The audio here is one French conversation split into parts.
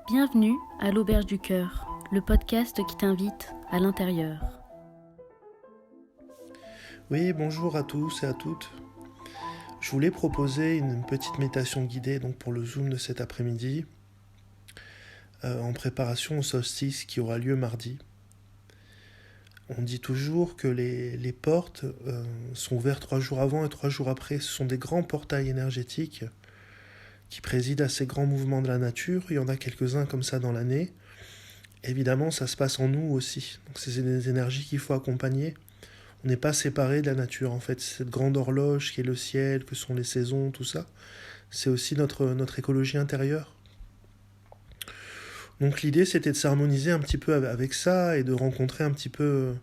Bienvenue à l'Auberge du Cœur, le podcast qui t'invite à l'intérieur. Oui, bonjour à tous et à toutes. Je voulais proposer une petite méditation guidée donc pour le Zoom de cet après-midi, en préparation au solstice qui aura lieu mardi. On dit toujours que les portes sont ouvertes 3 jours avant et 3 jours après. Ce sont des grands portails énergétiques qui président à ces grands mouvements de la nature. Il y en a quelques-uns comme ça dans l'année. Évidemment, ça se passe en nous aussi. Donc c'est des énergies qu'il faut accompagner. On n'est pas séparé de la nature, en fait. Cette grande horloge qui est le ciel, que sont les saisons, tout ça, c'est aussi notre écologie intérieure. Donc l'idée, c'était de s'harmoniser un petit peu avec ça et de rencontrer un petit peu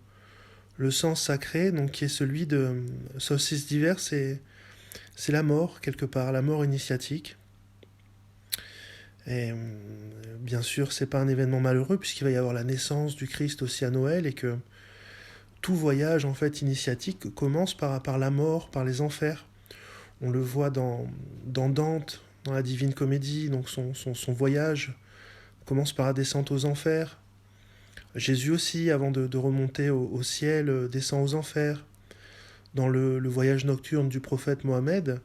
le sens sacré, donc qui est celui de solstice d'hiver, c'est la mort, quelque part, la mort initiatique. Et bien sûr, c'est pas un événement malheureux, puisqu'il va y avoir la naissance du Christ aussi à Noël, et que tout voyage en fait initiatique commence par la mort, par les enfers. On le voit dans Dante, dans la Divine Comédie, donc son voyage commence par la descente aux enfers. Jésus aussi, avant de remonter au ciel, descend aux enfers. Dans le voyage nocturne du prophète Mohammed,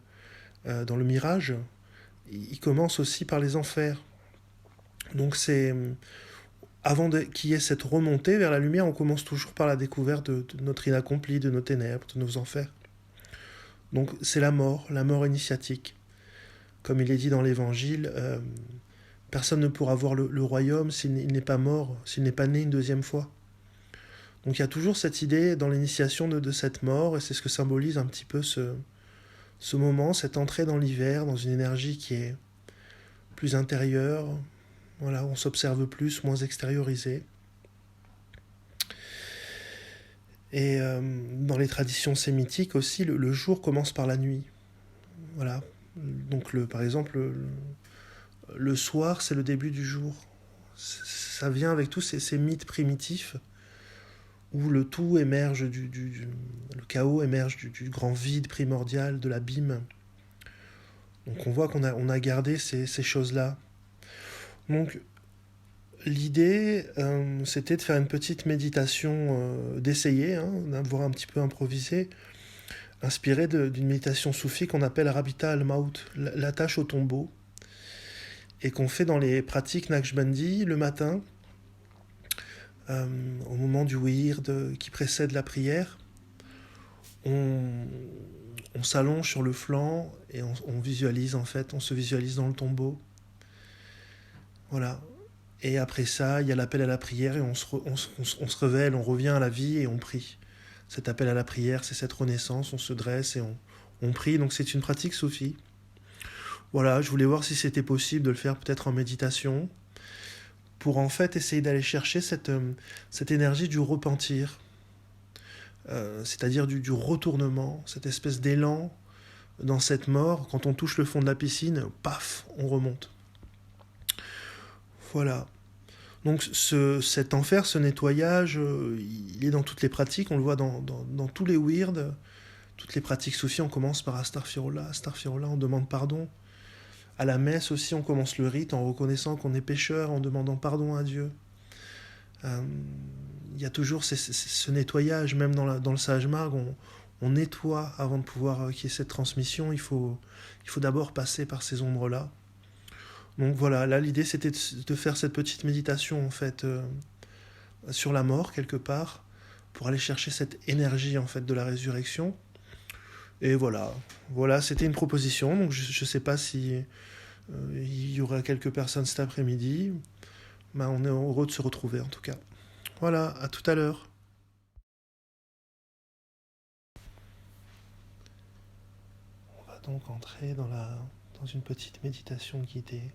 dans le Mirage, il commence aussi par les enfers. Donc c'est avant qu'il y ait cette remontée vers la lumière, on commence toujours par la découverte de notre inaccompli, de nos ténèbres, de nos enfers. Donc c'est la mort initiatique. Comme il est dit dans l'Évangile, personne ne pourra voir le royaume s'il n'est pas mort, s'il n'est pas né une deuxième fois. Donc il y a toujours cette idée dans l'initiation de cette mort, et c'est ce que symbolise un petit peu ce moment, cette entrée dans l'hiver, dans une énergie qui est plus intérieure. Voilà, on s'observe plus, moins extériorisé. Et dans les traditions sémitiques aussi, le jour commence par la nuit. Voilà. Donc par exemple, le soir, c'est le début du jour. Ça vient avec tous ces mythes primitifs où le tout émerge le chaos émerge du grand vide primordial, de l'abîme. Donc on voit qu'on a gardé ces choses-là. Donc l'idée, c'était de faire une petite méditation, d'essayer, d'avoir un petit peu improvisé, inspirée d'une méditation soufie qu'on appelle Rabita al-Maut, l'attache au tombeau, et qu'on fait dans les pratiques Naqshbandi le matin, au moment du wird qui précède la prière. On s'allonge sur le flanc et on visualise en fait, on se visualise dans le tombeau. Voilà. Et après ça, il y a l'appel à la prière et on se révèle, on revient à la vie et on prie. Cet appel à la prière, c'est cette renaissance, on se dresse et on prie. Donc c'est une pratique soufie. Voilà, je voulais voir si c'était possible de le faire peut-être en méditation pour en fait essayer d'aller chercher cette énergie du repentir. C'est-à-dire du retournement, cette espèce d'élan dans cette mort. Quand on touche le fond de la piscine, paf, on remonte. Voilà. Donc cet enfer, ce nettoyage, il est dans toutes les pratiques, on le voit dans tous les wirds, toutes les pratiques soufis, on commence par Astaghfirullah, Astaghfirullah, on demande pardon. À la messe aussi, on commence le rite en reconnaissant qu'on est pécheur, en demandant pardon à Dieu. Il y a toujours ce nettoyage, même dans le Sage Marg, on nettoie avant de pouvoir qu'il y ait cette transmission, il faut d'abord passer par ces ombres-là. Donc voilà, là l'idée c'était de faire cette petite méditation en fait sur la mort quelque part, pour aller chercher cette énergie en fait de la résurrection. Et voilà, c'était une proposition, donc je sais pas si il y aura quelques personnes cet après-midi, mais on est heureux de se retrouver en tout cas. Voilà, à tout à l'heure. On va donc entrer dans une petite méditation guidée.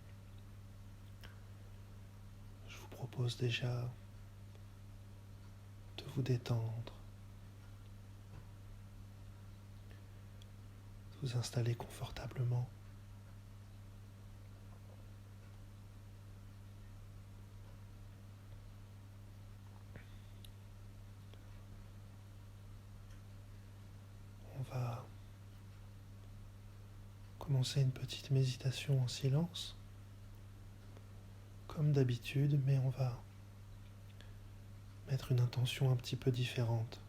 Je vous propose déjà de vous détendre, de vous installer confortablement. On va commencer une petite méditation en silence, comme d'habitude, mais on va mettre une intention un petit peu différente.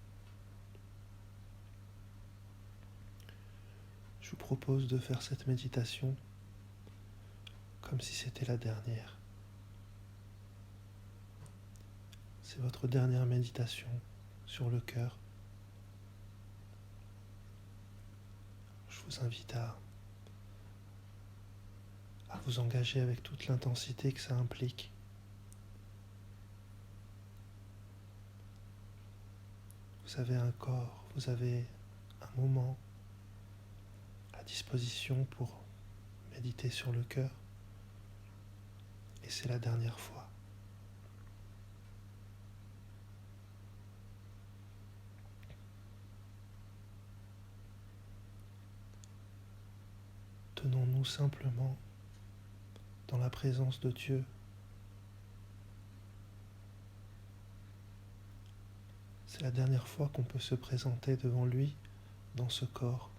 Je vous propose de faire cette méditation comme si c'était la dernière. C'est votre dernière méditation sur le cœur. Je vous invite à vous engager avec toute l'intensité que ça implique. Vous avez un corps, vous avez un moment à disposition pour méditer sur le cœur. Et c'est la dernière fois. Tenons-nous simplement dans la présence de Dieu. C'est la dernière fois qu'on peut se présenter devant lui dans ce corps.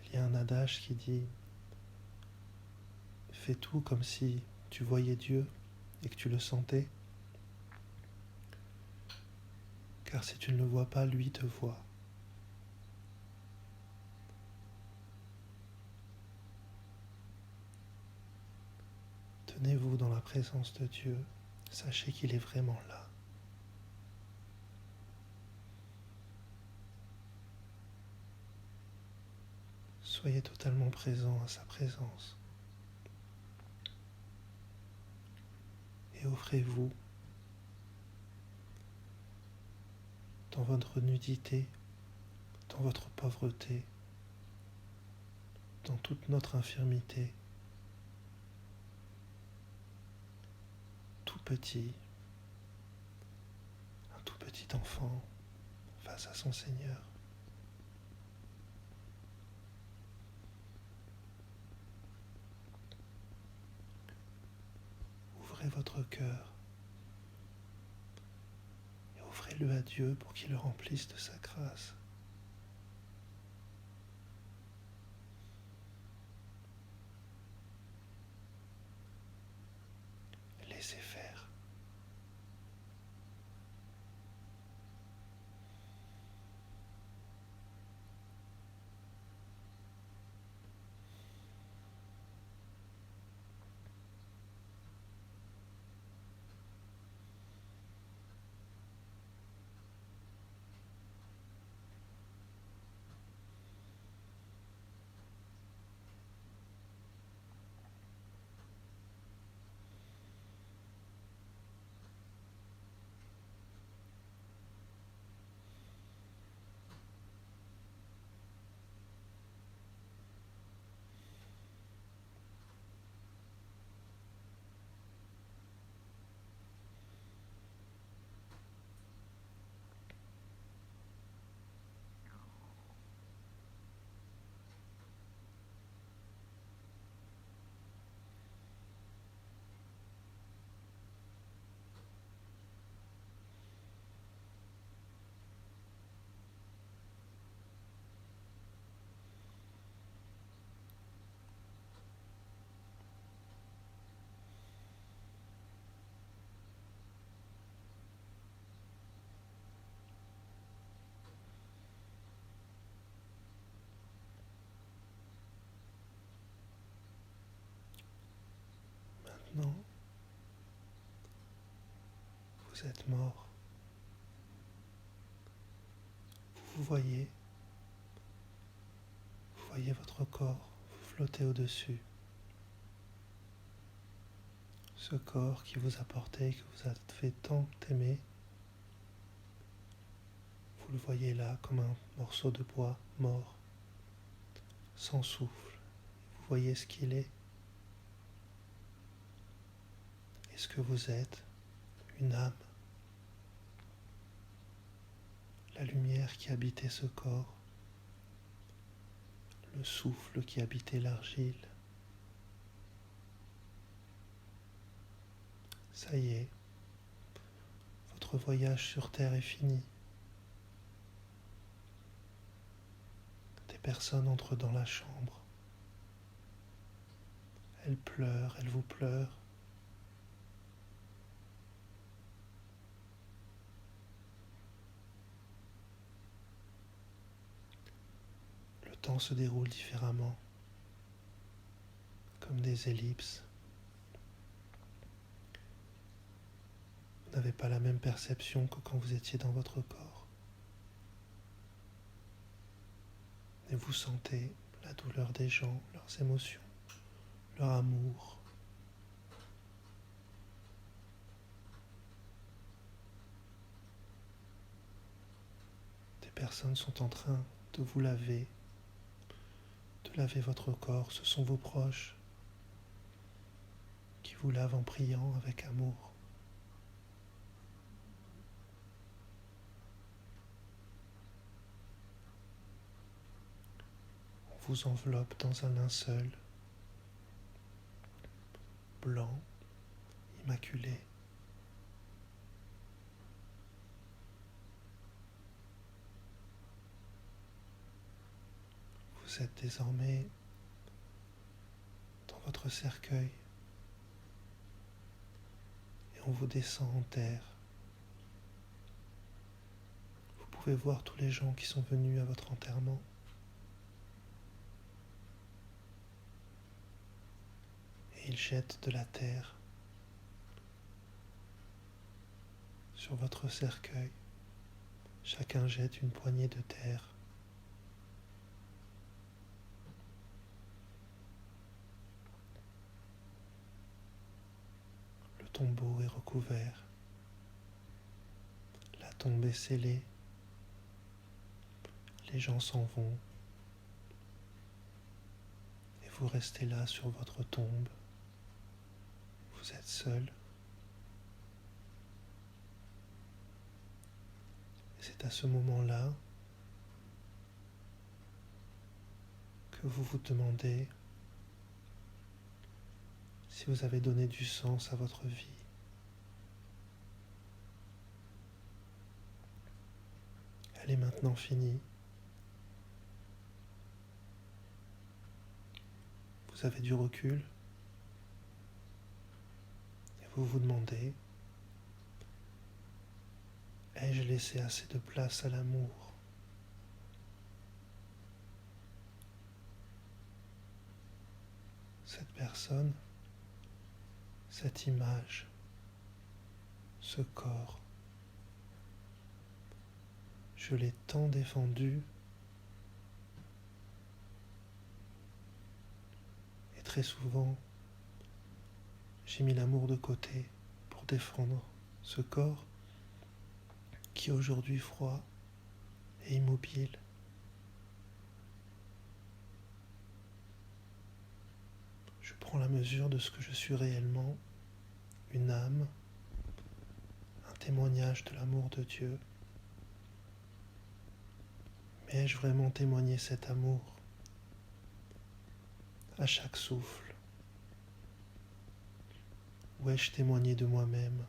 Il y a un adage qui dit « Fais tout comme si tu voyais Dieu et que tu le sentais, car si tu ne le vois pas, lui te voit. » Tenez-vous dans la présence de Dieu, sachez qu'il est vraiment là. Soyez totalement présent à sa présence. Et offrez-vous, dans votre nudité, dans votre pauvreté, dans toute notre infirmité, tout petit, un tout petit enfant face à son Seigneur. Ouvrez votre cœur et offrez-le à Dieu pour qu'il le remplisse de sa grâce. Laissez faire. Maintenant, vous êtes mort. Vous voyez votre corps, vous flottez au-dessus. Ce corps qui vous a porté, qui vous a fait tant aimer, vous le voyez là comme un morceau de bois mort, sans souffle. Vous voyez ce qu'il est. Et ce que vous êtes, une âme, la lumière qui habitait ce corps, le souffle qui habitait l'argile. Ça y est, votre voyage sur Terre est fini. Des personne entre dans la chambre. Elle pleure, elle vous pleure. Le temps se déroule différemment, comme des ellipses. Vous n'avez pas la même perception que quand vous étiez dans votre corps. Et vous sentez la douleur des gens, leurs émotions, leur amour. Des personnes sont en train de vous laver, de laver votre corps. Ce sont vos proches qui vous lavent en priant avec amour. On vous enveloppe dans un linceul blanc, immaculé. Vous êtes désormais dans votre cercueil et on vous descend en terre. Vous pouvez voir tous les gens qui sont venus à votre enterrement. Et ils jettent de la terre sur votre cercueil. Chacun jette une poignée de terre. Le tombeau est recouvert. La tombe est scellée. Les gens s'en vont. Et vous restez là sur votre tombe. Vous êtes seul. Et c'est à ce moment-là que vous vous demandez si vous avez donné du sens à votre vie. Elle est maintenant finie. Vous avez du recul et vous vous demandez, ai-je laissé assez de place à l'amour ? Cette personne, cette image, ce corps, je l'ai tant défendu et très souvent j'ai mis l'amour de côté pour défendre ce corps qui est aujourd'hui froid et immobile. Je prends la mesure de ce que je suis réellement, une âme, un témoignage de l'amour de Dieu. Mais ai-je vraiment témoigné cet amour à chaque souffle? Ou ai-je témoigné de moi-même?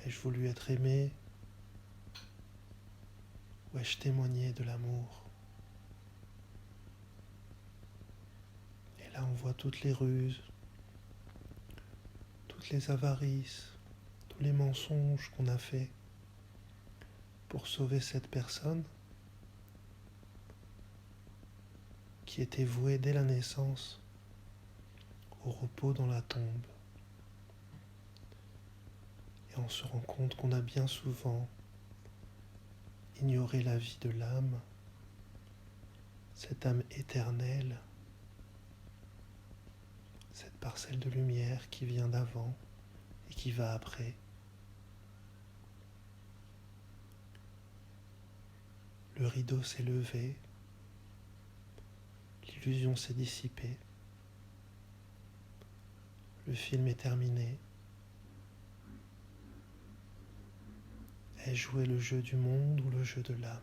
Ai-je voulu être aimé? Ou ai-je témoigné de l'amour? Et là on voit toutes les ruses, toutes les avarices, tous les mensonges qu'on a faits pour sauver cette personne qui était vouée dès la naissance au repos dans la tombe. Et on se rend compte qu'on a bien souvent ignoré la vie de l'âme, cette âme éternelle, cette parcelle de lumière qui vient d'avant et qui va après. Le rideau s'est levé, l'illusion s'est dissipée, le film est terminé. Ai-je joué le jeu du monde ou le jeu de l'âme?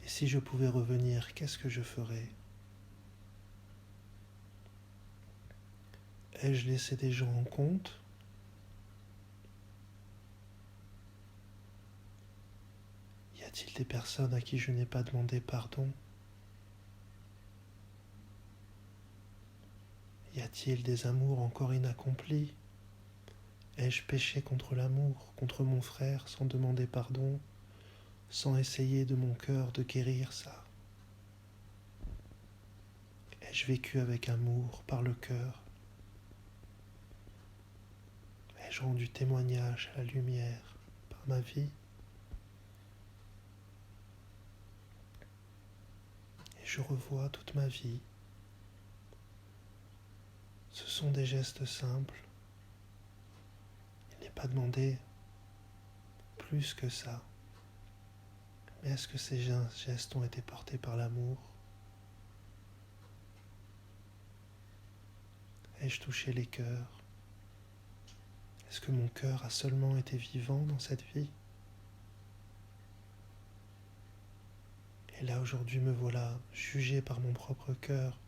Et si je pouvais revenir, qu'est-ce que je ferais? Ai-je laissé des gens en compte? Y a-t-il des personnes à qui je n'ai pas demandé pardon? Y a-t-il des amours encore inaccomplis? Ai-je péché contre l'amour, contre mon frère, sans demander pardon, sans essayer de mon cœur de guérir ça? Ai-je vécu avec amour, par le cœur? Ai-je rendu témoignage à la lumière, par ma vie? Et je revois toute ma vie. Ce sont des gestes simples. Il n'est pas demandé plus que ça. Mais est-ce que ces gestes ont été portés par l'amour? Ai-je touché les cœurs? Est-ce que mon cœur a seulement été vivant dans cette vie? Et là aujourd'hui me voilà jugé par mon propre cœur.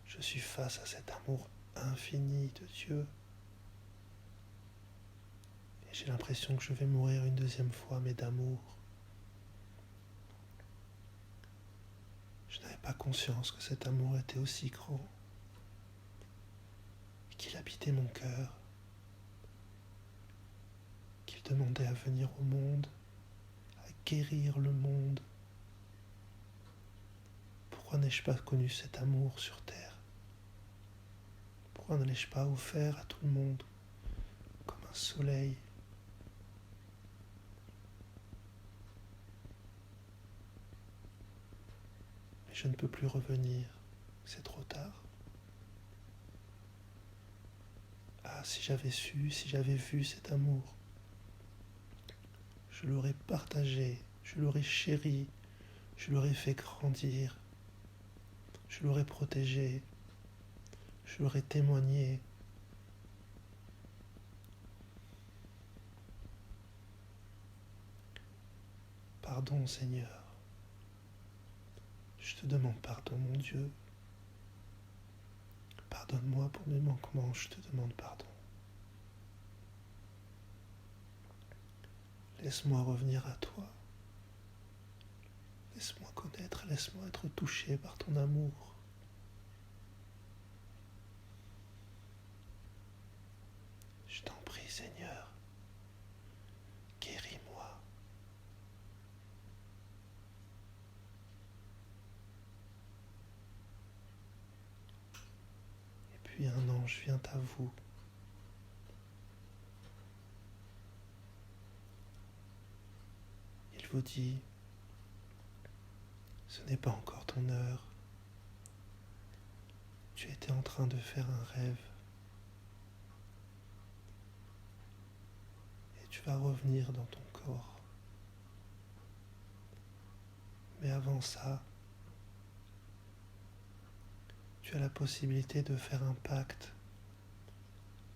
Je suis face à cet amour infini de Dieu. Et j'ai l'impression que je vais mourir une deuxième fois, mais d'amour. Je n'avais pas conscience que cet amour était aussi grand et qu'il habitait mon cœur, qu'il demandait à venir au monde, à guérir le monde. Pourquoi n'ai-je pas connu cet amour sur terre? Pourquoi ne l'ai-je pas offert à tout le monde comme un soleil? Mais je ne peux plus revenir, c'est trop tard. Ah, si j'avais su, si j'avais vu cet amour, je l'aurais partagé, je l'aurais chéri, je l'aurais fait grandir, je l'aurais protégé, je l'aurais témoigné. Pardon, Seigneur. Je te demande pardon, mon Dieu. Pardonne-moi pour mes manquements, je te demande pardon. Laisse-moi revenir à toi. Laisse-moi connaître, laisse-moi être touché par ton amour. Je t'en prie, Seigneur, guéris-moi. Et puis un ange vient à vous. Il vous dit, ce n'est pas encore ton heure. Tu étais en train de faire un rêve. Et tu vas revenir dans ton corps. Mais avant ça, tu as la possibilité de faire un pacte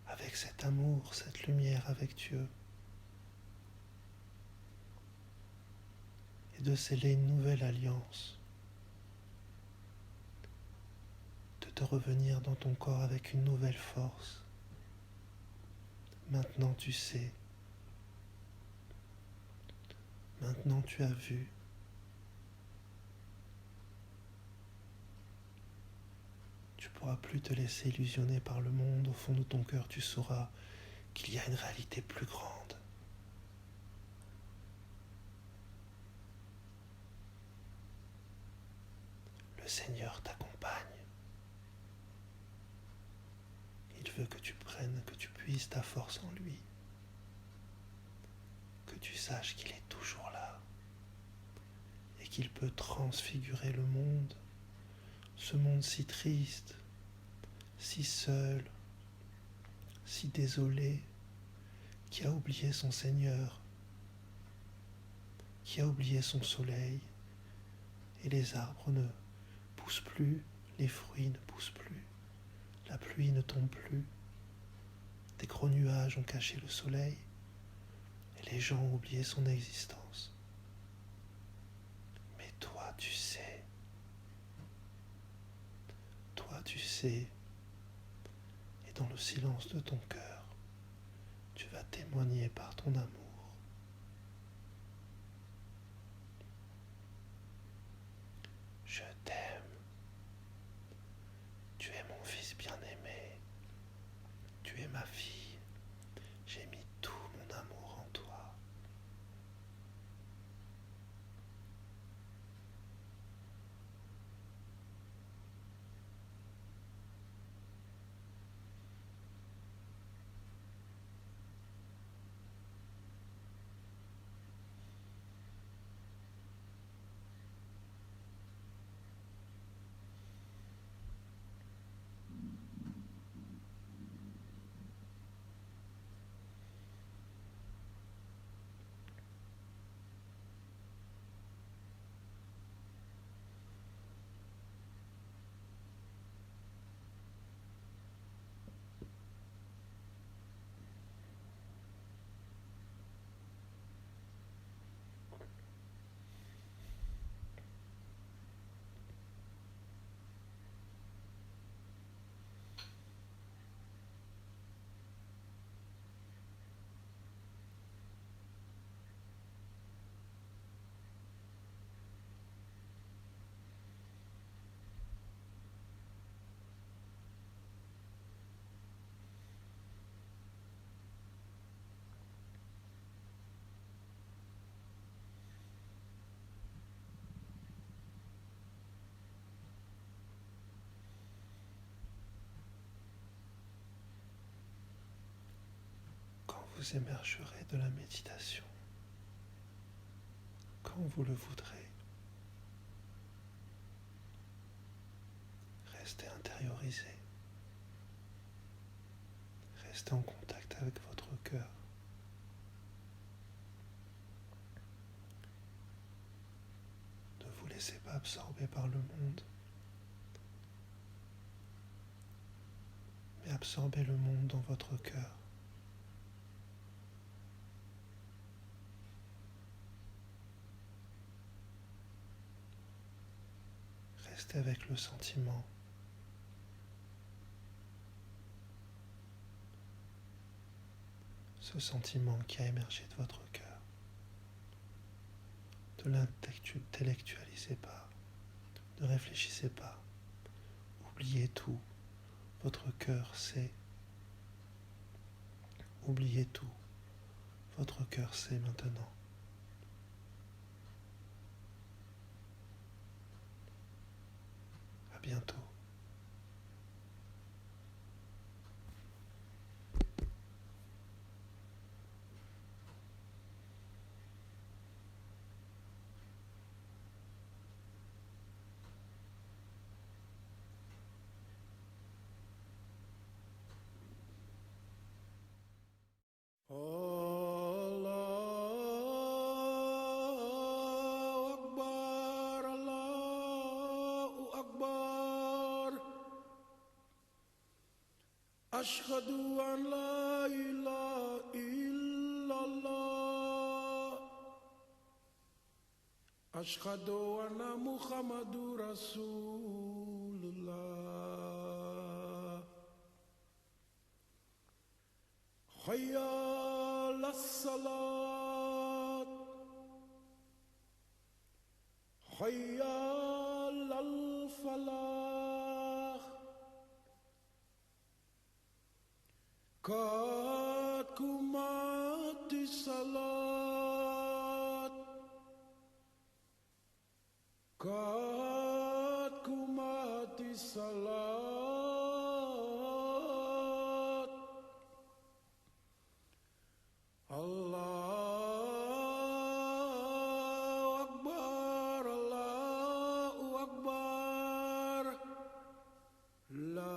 avec cet amour, cette lumière, avec Dieu. Et de sceller une nouvelle alliance. De te revenir dans ton corps avec une nouvelle force. Maintenant tu sais. Maintenant tu as vu. Tu ne pourras plus te laisser illusionner par le monde. Au fond de ton cœur, tu sauras qu'il y a une réalité plus grande. Le Seigneur t'accompagne. Il veut que tu prennes, que tu puises ta force en lui. Que tu saches qu'il est toujours là. Et qu'il peut transfigurer le monde. Ce monde si triste, si seul, si désolé, qui a oublié son Seigneur, qui a oublié son soleil, et les arbres ne poussent plus, les fruits ne poussent plus, la pluie ne tombe plus, des gros nuages ont caché le soleil, et les gens ont oublié son existence. Mais toi, tu sais, et dans le silence de ton cœur, tu vas témoigner par ton amour. vous émergerez de la méditation quand vous le voudrez. Restez intériorisé. Restez en contact avec votre cœur. Ne vous laissez pas absorber par le monde, mais absorbez le monde dans votre cœur. Restez avec le sentiment. Ce sentiment qui a émergé de votre cœur. Ne l'intellectualisez pas, ne réfléchissez pas, oubliez tout, votre cœur sait. Oubliez tout, votre cœur sait maintenant. À bientôt. أشهد أن لا إله إلا الله أشهد أن محمد رسول الله حي على الصلاة حي على الفلاح قد قامت الصلاة قد قامت الصلاة الله أكبر الله أكبر لا